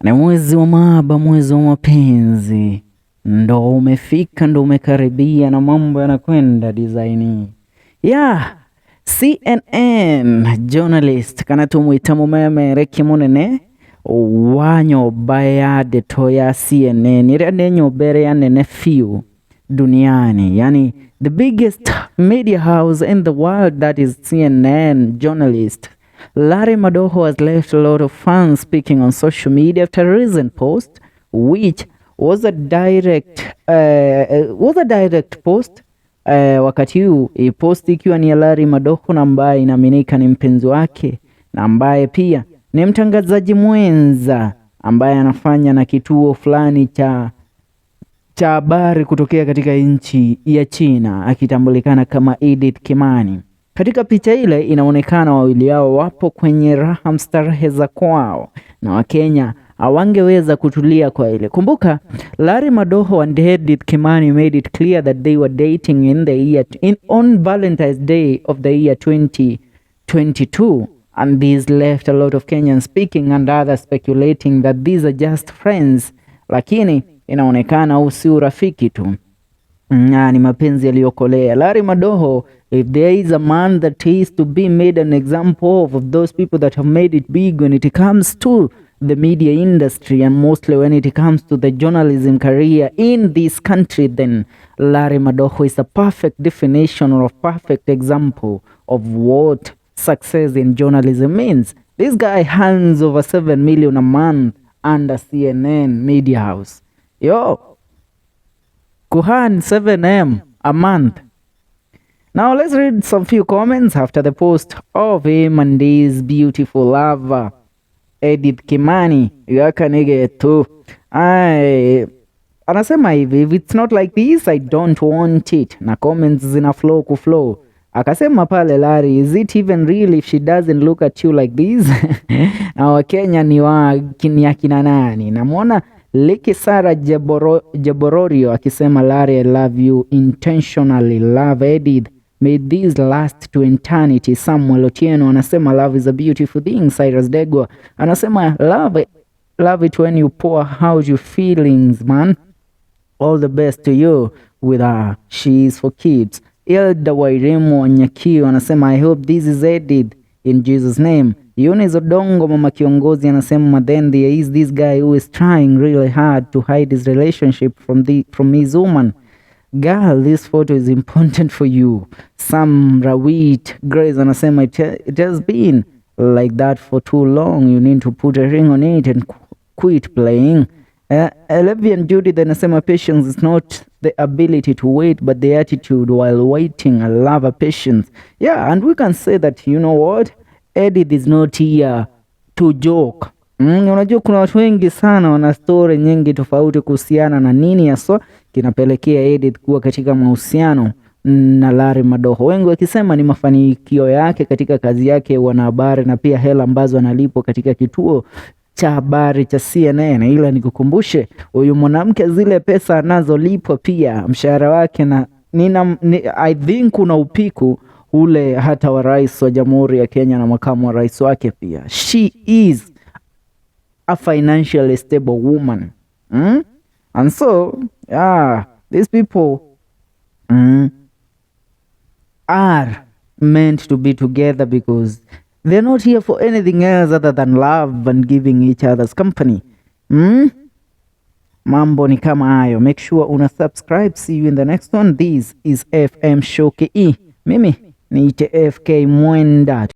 Na mwezi wa mahaba, mwezi wa mapenzi ndo umefika, ndo umekaribia, na mambo yanakwenda design. Yeah, CNN journalist kana tumwita Mumemerekia munene wanyo baya deto ya CNN ira nenyo bere ya nene few duniani, yani the biggest media house in the world, that is CNN journalist Larry Madowo has left a lot of fans speaking on social media after a recent post, which was a direct post. Wakati huu post ikiwa ni ya Larry Madowo, na ambaye inaaminika ni mpenzi wake na ambaye pia ni mtangazaji mwenza ambaye anafanya na kituo fulani cha habari kutokea katika nchi ya China, akitambulikana kama Edith Kimani. Katika picha ile inaonekana wawili hao wapo kwenye raha mstarehe za kwao, na Wakenya hawangeweza kutulia kwa ile. Kumbuka, Larry Madowo and Edith Kimani made it clear that they were dating on Valentine's Day of the year 2022, and this left a lot of Kenyans speaking and others speculating that these are just friends, lakini inaonekana huu si urafiki tu, ni mapenzi yaliyokolea. Larry Madowo, if there is a man that is to be made an example of those people that have made it big when it comes to the media industry, and mostly when it comes to the journalism career in this country, then Larry Madowo is a perfect definition or a perfect example of what success in journalism means. This guy earns over 7 million a month under CNN media house. Yo, kuhan 7M a month. Now let's read some few comments after the post of him and his beautiful lover Edith Kimani. Yakanige anasema hivi, if it's not like this I don't want it. Na comments zina flow kuflow. Akasema pale Larry, is it even real if she doesn't look at you like this? Na Wakenya ni akina nani? Namwona Liki Sara Jabororio akisema Larry, I love you intentionally, love Edith, may this last to eternity. Samuel Otieno anasema love is a beautiful thing. Cyrus Degwa anasema love it when you pour out your feelings, man. All the best to you with her, she is for kids. Elda Wairemo Nyakio anasema I hope this is Edith in Jesus name. Yunis Odongo mama kiongozi anasema then there is this guy who is trying really hard to hide his relationship from his woman. Girl, this photo is important for you. Sam Rawit Grace anasema it has been like that for too long. You need to put a ring on it and quit playing. Levian Judith anasema patience is not the ability to wait but the attitude while waiting. I love a patience. Yeah, and we can say that, you know what, Edith is not here to joke. Unajua kuna watu wengi sana wana story nyingi tofauti kuhusiana na nini haswa kinapelekea Edith kuwa katika mahusiano na Larry Madowo. Wengi wakisema ni mafanikio yake katika kazi yake ya wanahabari na pia hela ambazo analipwa katika kituo cha habari cha CNN. Ila nikukumbushe, huyu mwanamke zile pesa anazolipwa pia mshahara wake na I think kuna upiku ule hata wa rais wa Jamhuri ya Kenya na makamu wa rais wake pia. She is a financially stable woman. And so, these people are meant to be together because they're not here for anything else other than love and giving each other's company. Mambo ni kama hayo. Make sure una subscribe. See you in the next one. This is FM Show KE. Mimi niite FK Mwendwa.